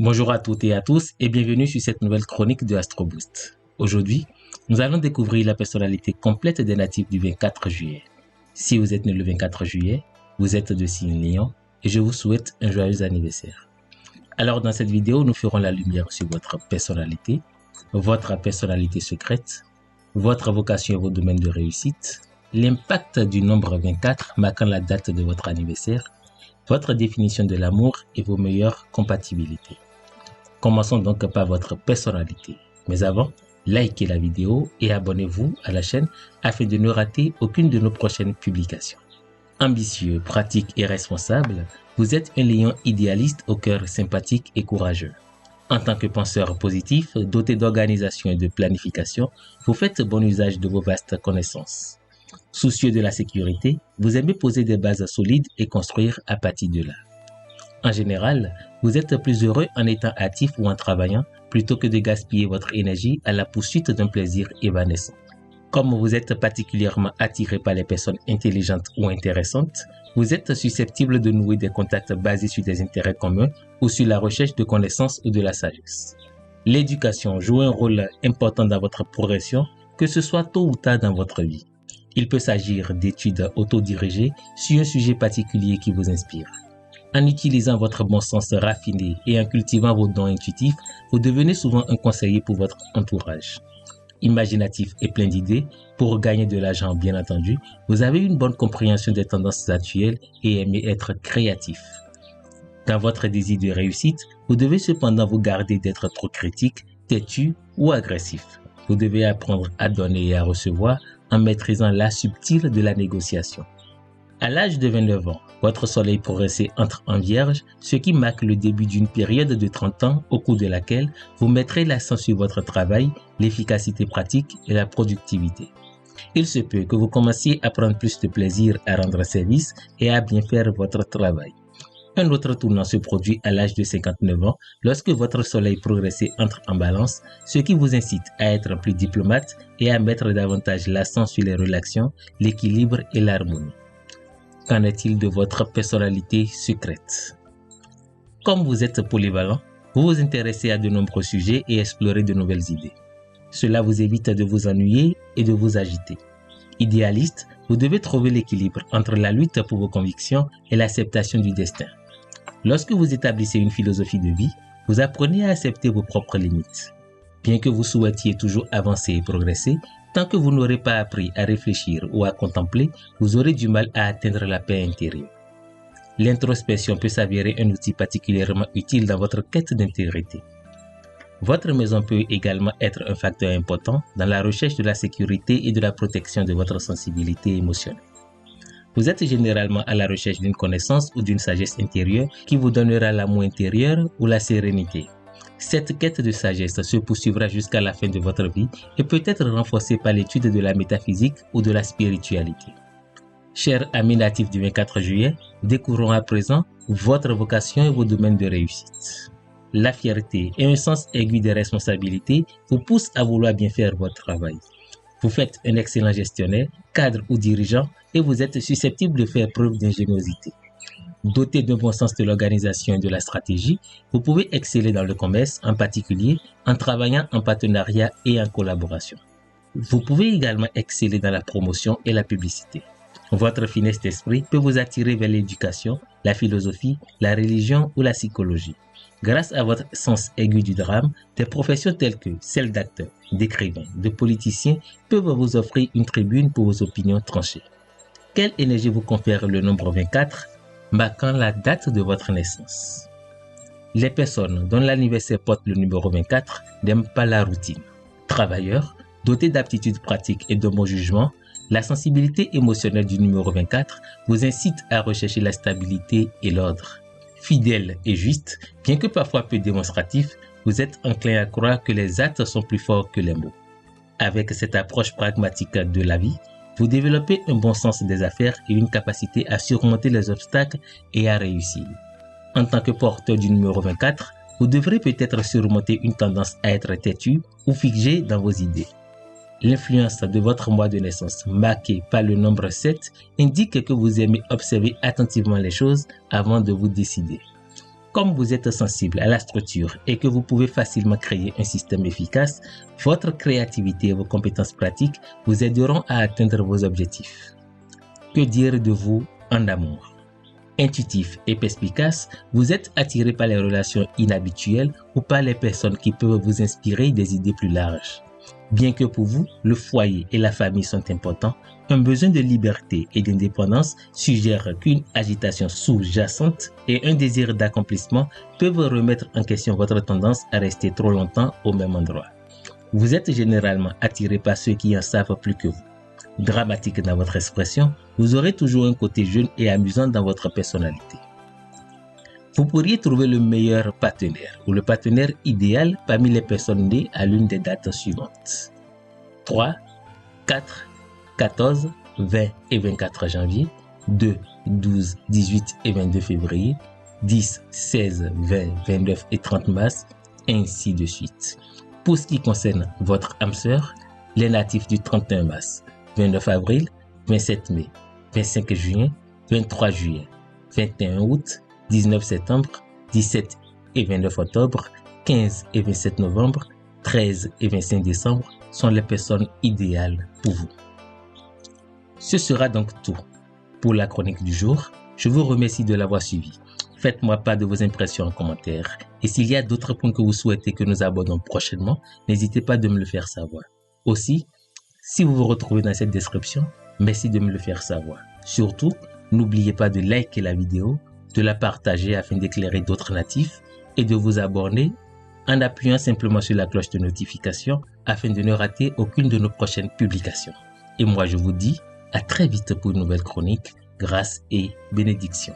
Bonjour à toutes et à tous et bienvenue sur cette nouvelle chronique de Astro Boost. Aujourd'hui, nous allons découvrir la personnalité complète des natifs du 24 juillet. Si vous êtes né le 24 juillet, vous êtes de signe Lion et je vous souhaite un joyeux anniversaire. Alors dans cette vidéo, nous ferons la lumière sur votre personnalité secrète, votre vocation et vos domaines de réussite, l'impact du nombre 24 marquant la date de votre anniversaire, votre définition de l'amour et vos meilleures compatibilités. Commençons donc par votre personnalité. Mais avant, likez la vidéo et abonnez-vous à la chaîne afin de ne rater aucune de nos prochaines publications. Ambitieux, pratique et responsable, vous êtes un lion idéaliste au cœur sympathique et courageux. En tant que penseur positif, doté d'organisation et de planification, vous faites bon usage de vos vastes connaissances. Soucieux de la sécurité, vous aimez poser des bases solides et construire à partir de là. En général, vous êtes plus heureux en étant actif ou en travaillant plutôt que de gaspiller votre énergie à la poursuite d'un plaisir évanescent. Comme vous êtes particulièrement attiré par les personnes intelligentes ou intéressantes, vous êtes susceptible de nouer des contacts basés sur des intérêts communs ou sur la recherche de connaissances ou de la sagesse. L'éducation joue un rôle important dans votre progression, que ce soit tôt ou tard dans votre vie. Il peut s'agir d'études autodirigées sur un sujet particulier qui vous inspire. En utilisant votre bon sens raffiné et en cultivant vos dons intuitifs, vous devenez souvent un conseiller pour votre entourage. Imaginatif et plein d'idées, pour gagner de l'argent bien entendu, vous avez une bonne compréhension des tendances actuelles et aimez être créatif. Dans votre désir de réussite, vous devez cependant vous garder d'être trop critique, têtu ou agressif. Vous devez apprendre à donner et à recevoir en maîtrisant l'art subtil de la négociation. À l'âge de 29 ans, votre soleil progressé entre en Vierge, ce qui marque le début d'une période de 30 ans au cours de laquelle vous mettrez l'accent sur votre travail, l'efficacité pratique et la productivité. Il se peut que vous commenciez à prendre plus de plaisir à rendre service et à bien faire votre travail. Un autre tournant se produit à l'âge de 59 ans lorsque votre soleil progressé entre en Balance, ce qui vous incite à être plus diplomate et à mettre davantage l'accent sur les relations, l'équilibre et l'harmonie. Qu'en est-il de votre personnalité secrète? Comme vous êtes polyvalent, vous vous intéressez à de nombreux sujets et explorez de nouvelles idées. Cela vous évite de vous ennuyer et de vous agiter. Idéaliste, vous devez trouver l'équilibre entre la lutte pour vos convictions et l'acceptation du destin. Lorsque vous établissez une philosophie de vie, vous apprenez à accepter vos propres limites. Bien que vous souhaitiez toujours avancer et progresser, tant que vous n'aurez pas appris à réfléchir ou à contempler, vous aurez du mal à atteindre la paix intérieure. L'introspection peut s'avérer un outil particulièrement utile dans votre quête d'intégrité. Votre maison peut également être un facteur important dans la recherche de la sécurité et de la protection de votre sensibilité émotionnelle. Vous êtes généralement à la recherche d'une connaissance ou d'une sagesse intérieure qui vous donnera l'amour intérieur ou la sérénité. Cette quête de sagesse se poursuivra jusqu'à la fin de votre vie et peut être renforcée par l'étude de la métaphysique ou de la spiritualité. Chers amis natifs du 24 juillet, découvrons à présent votre vocation et vos domaines de réussite. La fierté et un sens aigu des responsabilités vous poussent à vouloir bien faire votre travail. Vous faites un excellent gestionnaire, cadre ou dirigeant et vous êtes susceptible de faire preuve d'ingéniosité. Doté d'un bon sens de l'organisation et de la stratégie, vous pouvez exceller dans le commerce, en particulier en travaillant en partenariat et en collaboration. Vous pouvez également exceller dans la promotion et la publicité. Votre finesse d'esprit peut vous attirer vers l'éducation, la philosophie, la religion ou la psychologie. Grâce à votre sens aigu du drame, des professions telles que celles d'acteurs, d'écrivains, de politiciens peuvent vous offrir une tribune pour vos opinions tranchées. Quelle énergie vous confère le nombre 24, marquant la date de votre naissance? Les personnes dont l'anniversaire porte le numéro 24 n'aiment pas la routine. Travailleurs, dotés d'aptitudes pratiques et de bon jugement, la sensibilité émotionnelle du numéro 24 vous incite à rechercher la stabilité et l'ordre. Fidèle et juste, bien que parfois peu démonstratif, vous êtes enclin à croire que les actes sont plus forts que les mots. Avec cette approche pragmatique de la vie, vous développez un bon sens des affaires et une capacité à surmonter les obstacles et à réussir. En tant que porteur du numéro 24, vous devrez peut-être surmonter une tendance à être têtu ou figé dans vos idées. L'influence de votre mois de naissance, marqué par le nombre 7, indique que vous aimez observer attentivement les choses avant de vous décider. Comme vous êtes sensible à la structure et que vous pouvez facilement créer un système efficace, votre créativité et vos compétences pratiques vous aideront à atteindre vos objectifs. Que dire de vous en amour? Intuitif et perspicace, vous êtes attiré par les relations inhabituelles ou par les personnes qui peuvent vous inspirer des idées plus larges. Bien que pour vous, le foyer et la famille sont importants, un besoin de liberté et d'indépendance suggère qu'une agitation sous-jacente et un désir d'accomplissement peuvent remettre en question votre tendance à rester trop longtemps au même endroit. Vous êtes généralement attiré par ceux qui en savent plus que vous. Dramatique dans votre expression, vous aurez toujours un côté jeune et amusant dans votre personnalité. Vous pourriez trouver le meilleur partenaire ou le partenaire idéal parmi les personnes nées à l'une des dates suivantes. 3, 4, 14, 20 et 24 janvier, 2, 12, 18 et 22 février, 10, 16, 20, 29 et 30 mars, ainsi de suite. Pour ce qui concerne votre âme sœur, les natifs du 31 mars, 29 avril, 27 mai, 25 juin, 23 juillet, 21 août, 19 septembre, 17 et 29 octobre, 15 et 27 novembre, 13 et 25 décembre sont les personnes idéales pour vous. Ce sera donc tout pour la chronique du jour. Je vous remercie de l'avoir suivi. Faites-moi part de vos impressions en commentaire. Et s'il y a d'autres points que vous souhaitez que nous abordons prochainement, n'hésitez pas de me le faire savoir. Aussi, si vous vous retrouvez dans cette description, merci de me le faire savoir. Surtout, n'oubliez pas de liker la vidéo, de la partager afin d'éclairer d'autres natifs et de vous abonner en appuyant simplement sur la cloche de notification afin de ne rater aucune de nos prochaines publications. Et moi, je vous dis à très vite pour une nouvelle chronique. Grâce et bénédiction.